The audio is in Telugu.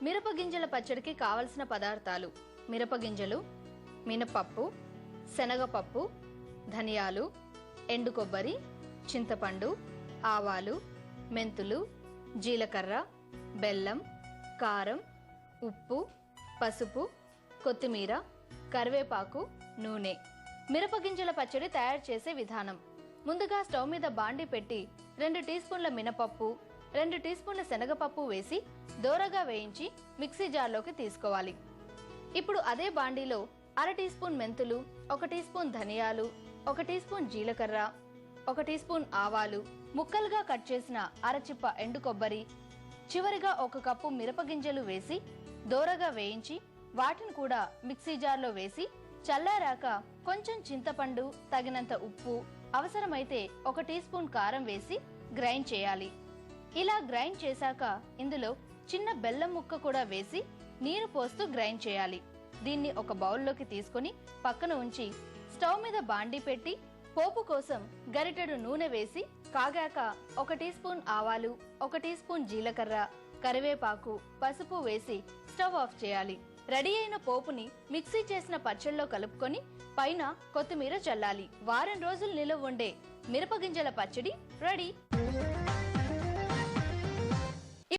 మిరపగింజల పచ్చడికి కావలసిన పదార్థాలు: మిరపగింజలు, మినపప్పు, శనగపప్పు, ధనియాలు, ఎండు కొబ్బరి, చింతపండు, ఆవాలు, మెంతులు, జీలకర్ర, బెల్లం, కారం, ఉప్పు, పసుపు, కొత్తిమీర, కరివేపాకు, నూనె. మిరపగింజల పచ్చడి తయారు చేసే విధానం: ముందుగా స్టవ్ మీద బాండి పెట్టి 2 టీ స్పూన్ల మినపప్పు, 2 టీ స్పూన్ల శనగపప్పు వేసి దోరగా వేయించి మిక్సీ జార్లోకి తీసుకోవాలి. ఇప్పుడు అదే బాండీలో 1/2 టీ స్పూన్ మెంతులు, 1 టీ స్పూన్ ధనియాలు, 1 టీ స్పూన్ జీలకర్ర, 1 టీ స్పూన్ ఆవాలు, ముక్కలుగా కట్ చేసిన అరచిప్ప ఎండు కొబ్బరి, చివరిగా 1 కప్పు మిరపగింజలు వేసి దోరగా వేయించి వాటిని కూడా మిక్సీ జార్లో వేసి చల్లారాక కొంచెం చింతపండు, తగినంత ఉప్పు, అవసరమైతే 1 టీ స్పూన్ కారం వేసి గ్రైండ్ చేయాలి. ఇలా గ్రైండ్ చేశాక ఇందులో చిన్న బెల్లం ముక్క కూడా వేసి నీరు పోస్తూ గ్రైండ్ చేయాలి. దీన్ని ఒక బౌల్లోకి తీసుకొని పక్కన ఉంచి స్టవ్ మీద బాండీ పెట్టి పోపు కోసం గరిటెడు నూనె వేసి కాగాక 1 టీ స్పూన్ ఆవాలు, 1 టీ స్పూన్ జీలకర్ర, కరివేపాకు, పసుపు వేసి స్టవ్ ఆఫ్ చేయాలి. రెడీ అయిన పోపుని మిక్సీ చేసిన పచ్చళ్ళలో కలుపుకొని పైన కొత్తిమీర చల్లాలి. వారం రోజులు నిలవ ఉండే మిరపగింజల పచ్చడి రెడీ.